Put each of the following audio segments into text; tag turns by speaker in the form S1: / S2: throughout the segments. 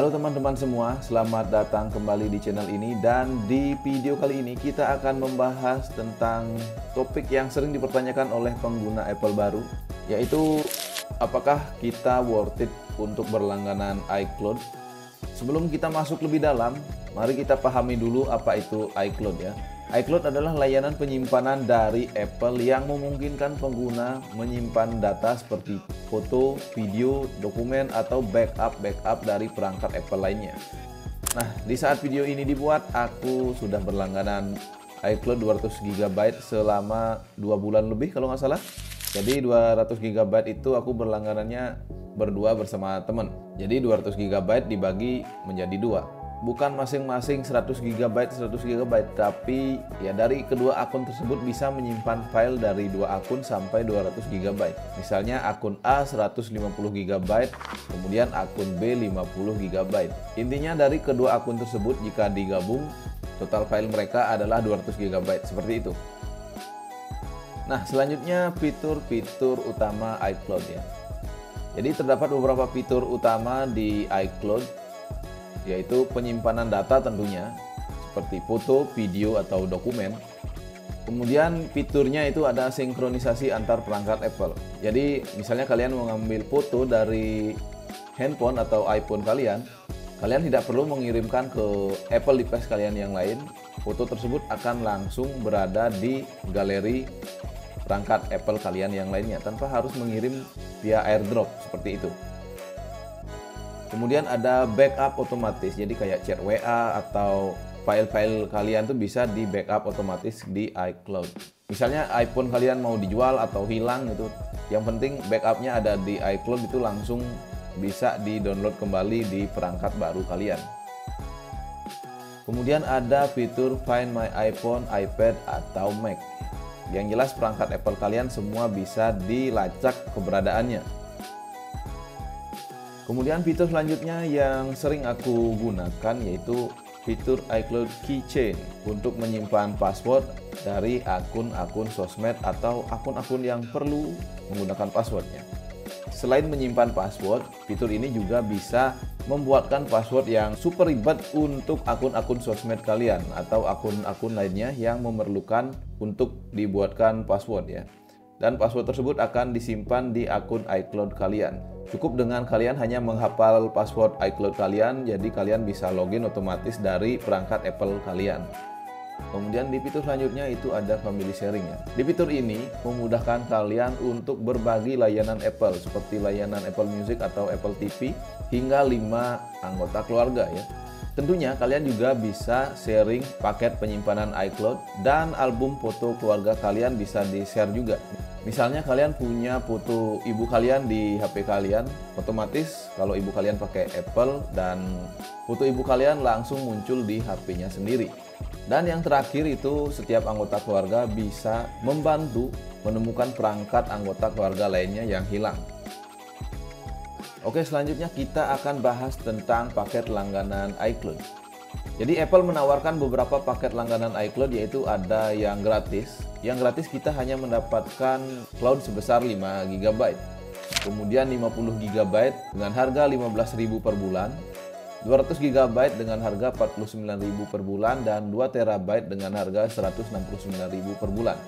S1: Halo teman-teman semua, selamat datang kembali di channel ini. Dan di video kali ini kita akan membahas tentang topik yang sering dipertanyakan oleh pengguna Apple baru, yaitu apakah kita worth it untuk berlangganan iCloud. Sebelum kita masuk lebih dalam, mari kita pahami dulu apa itu iCloud ya. iCloud adalah layanan penyimpanan dari Apple yang memungkinkan pengguna menyimpan data seperti foto, video, dokumen, atau backup dari perangkat Apple lainnya. Nah, di saat video ini dibuat, aku sudah berlangganan iCloud 200 GB selama 2 bulan lebih kalau nggak salah. Jadi 200 GB itu aku berlangganannya berdua bersama teman. Jadi 200 GB dibagi menjadi dua. Bukan masing-masing 100 GB, tapi ya dari kedua akun tersebut bisa menyimpan file dari dua akun sampai 200 GB. Misalnya akun A 150 GB, kemudian akun B 50 GB. Intinya dari kedua akun tersebut jika digabung, total file mereka adalah 200 GB, seperti itu. Nah, selanjutnya fitur-fitur utama iCloud ya. Jadi terdapat beberapa fitur utama di iCloud, yaitu penyimpanan data tentunya, seperti foto, video, atau dokumen. Kemudian fiturnya itu ada sinkronisasi antar perangkat Apple. Jadi misalnya kalian mau ngambil foto dari handphone atau iPhone kalian tidak perlu mengirimkan ke Apple device kalian yang lain. Foto tersebut akan langsung berada di galeri perangkat Apple kalian yang lainnya tanpa harus mengirim via AirDrop seperti itu. Kemudian ada backup otomatis, jadi kayak chat WA atau file-file kalian tuh bisa di backup otomatis di iCloud. Misalnya iPhone kalian mau dijual atau hilang gitu, yang penting backupnya ada di iCloud, itu langsung bisa di-download kembali di perangkat baru kalian. Kemudian ada fitur Find My iPhone, iPad, atau Mac. Yang jelas perangkat Apple kalian semua bisa dilacak keberadaannya. Kemudian fitur selanjutnya yang sering aku gunakan yaitu fitur iCloud Keychain untuk menyimpan password dari akun-akun sosmed atau akun-akun yang perlu menggunakan passwordnya. Selain menyimpan password, fitur ini juga bisa membuatkan password yang super ribet untuk akun-akun sosmed kalian atau akun-akun lainnya yang memerlukan untuk dibuatkan password ya. Dan password tersebut akan disimpan di akun iCloud kalian. Cukup dengan kalian hanya menghafal password iCloud kalian, jadi kalian bisa login otomatis dari perangkat Apple kalian. Kemudian di fitur selanjutnya itu ada family sharing ya. Di fitur ini memudahkan kalian untuk berbagi layanan Apple seperti layanan Apple Music atau Apple TV hingga 5 anggota keluarga ya. Tentunya kalian juga bisa sharing paket penyimpanan iCloud dan album foto keluarga kalian bisa di-share juga. Misalnya kalian punya foto ibu kalian di HP kalian, otomatis kalau ibu kalian pakai Apple dan foto ibu kalian langsung muncul di HP-nya sendiri. Dan yang terakhir itu setiap anggota keluarga bisa membantu menemukan perangkat anggota keluarga lainnya yang hilang. Oke, selanjutnya kita akan bahas tentang paket langganan iCloud. Jadi Apple menawarkan beberapa paket langganan iCloud, yaitu ada yang gratis. Yang gratis kita hanya mendapatkan cloud sebesar 5 GB. Kemudian 50 GB dengan harga 15.000 per bulan, 200 GB dengan harga 49.000 per bulan, dan 2 TB dengan harga 169.000 per bulan.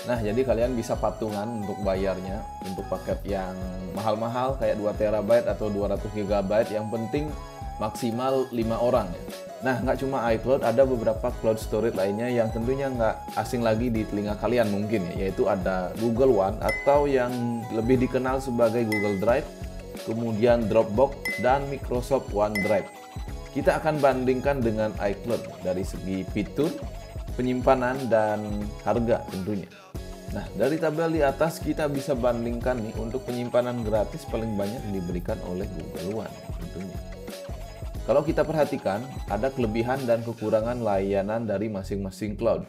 S1: Nah, jadi kalian bisa patungan untuk bayarnya untuk paket yang mahal-mahal kayak 2 TB atau 200 GB, yang penting maksimal 5 orang ya. Nah, nggak cuma iCloud, ada beberapa cloud storage lainnya yang tentunya nggak asing lagi di telinga kalian mungkin ya, yaitu ada Google One atau yang lebih dikenal sebagai Google Drive, kemudian Dropbox, dan Microsoft OneDrive. Kita akan bandingkan dengan iCloud dari segi fitur, penyimpanan, dan harga tentunya. Nah, dari tabel di atas kita bisa bandingkan nih, untuk penyimpanan gratis paling banyak diberikan oleh Google One tentunya. Kalau kita perhatikan, ada kelebihan dan kekurangan layanan dari masing-masing cloud.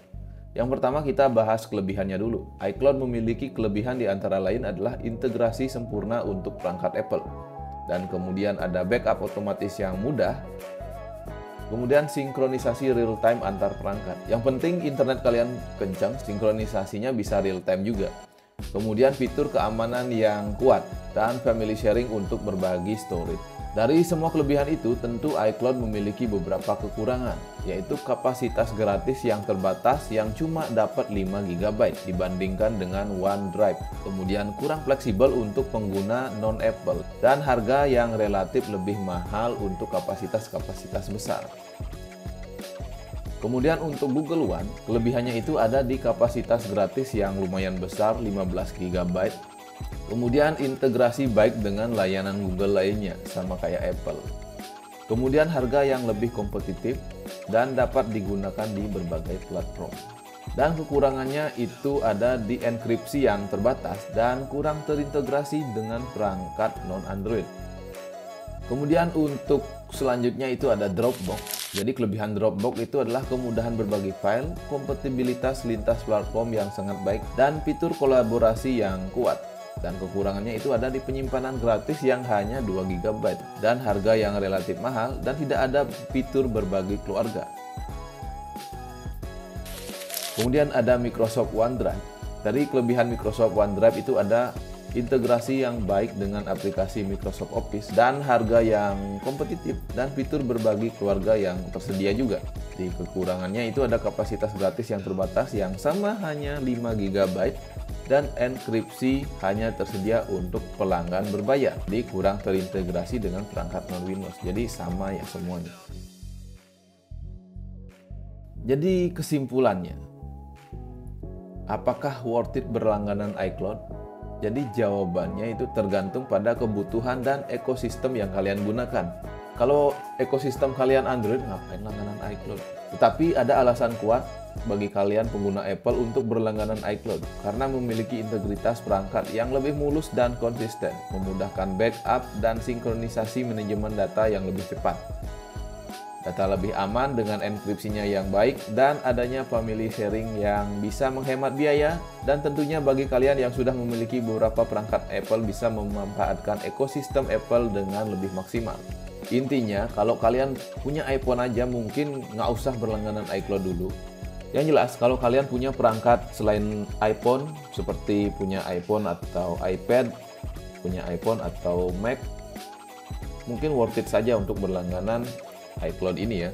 S1: Yang pertama kita bahas kelebihannya dulu. iCloud memiliki kelebihan di antara lain adalah integrasi sempurna untuk perangkat Apple. Dan kemudian ada backup otomatis yang mudah. Kemudian sinkronisasi real time antar perangkat. Yang penting internet kalian kencang, sinkronisasinya bisa real time juga. kemudian fitur keamanan yang kuat, dan family sharing untuk berbagi storage. Dari semua kelebihan itu, tentu iCloud memiliki beberapa kekurangan, yaitu kapasitas gratis yang terbatas yang cuma dapat 5 GB dibandingkan dengan OneDrive. Kemudian kurang fleksibel untuk pengguna non-Apple, dan harga yang relatif lebih mahal untuk kapasitas besar. Kemudian untuk Google One, kelebihannya itu ada di kapasitas gratis yang lumayan besar 15 GB. Kemudian integrasi baik dengan layanan Google lainnya, sama kayak Apple. Kemudian harga yang lebih kompetitif dan dapat digunakan di berbagai platform. Dan kekurangannya itu ada di enkripsi yang terbatas dan kurang terintegrasi dengan perangkat non-Android. Kemudian untuk selanjutnya itu ada Dropbox. Jadi kelebihan Dropbox itu adalah kemudahan berbagi file, kompatibilitas lintas platform yang sangat baik, dan fitur kolaborasi yang kuat. Dan kekurangannya itu ada di penyimpanan gratis yang hanya 2 GB dan harga yang relatif mahal dan tidak ada fitur berbagi keluarga. Kemudian ada Microsoft OneDrive. Dari kelebihan Microsoft OneDrive itu ada integrasi yang baik dengan aplikasi Microsoft Office dan harga yang kompetitif dan fitur berbagi keluarga yang tersedia juga. Di kekurangannya itu ada kapasitas gratis yang terbatas yang sama hanya 5 GB dan enkripsi hanya tersedia untuk pelanggan berbayar. Jadi kurang terintegrasi dengan perangkat non-Windows. Jadi sama ya semuanya. Jadi kesimpulannya, apakah worth it berlangganan iCloud? Jadi jawabannya itu tergantung pada kebutuhan dan ekosistem yang kalian gunakan. Kalau ekosistem kalian Android, ngapain langganan iCloud? Tetapi ada alasan kuat bagi kalian pengguna Apple untuk berlangganan iCloud karena memiliki integritas perangkat yang lebih mulus dan konsisten, memudahkan backup dan sinkronisasi manajemen data yang lebih cepat. Data lebih aman dengan enkripsinya yang baik dan adanya family sharing yang bisa menghemat biaya, dan tentunya bagi kalian yang sudah memiliki beberapa perangkat Apple bisa memanfaatkan ekosistem Apple dengan lebih maksimal. Intinya, kalau kalian punya iPhone aja mungkin nggak usah berlangganan iCloud dulu. Yang jelas, kalau kalian punya perangkat selain iPhone, seperti punya iPhone atau iPad, punya iPhone atau Mac, mungkin worth it saja untuk berlangganan iCloud ini ya.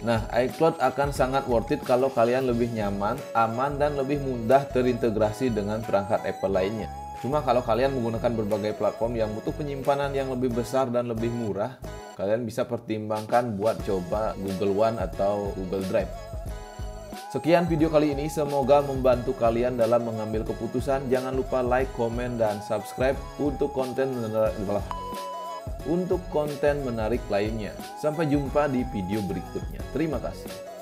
S1: Nah, iCloud akan sangat worth it kalau kalian lebih nyaman, aman, dan lebih mudah terintegrasi dengan perangkat Apple lainnya. Cuma kalau kalian menggunakan berbagai platform yang butuh penyimpanan yang lebih besar dan lebih murah, kalian bisa pertimbangkan buat coba Google One atau Google Drive. Sekian video kali ini, semoga membantu kalian dalam mengambil keputusan. Jangan lupa like, komen, dan subscribe untuk konten menarik lainnya. Sampai jumpa di video berikutnya. Terima kasih.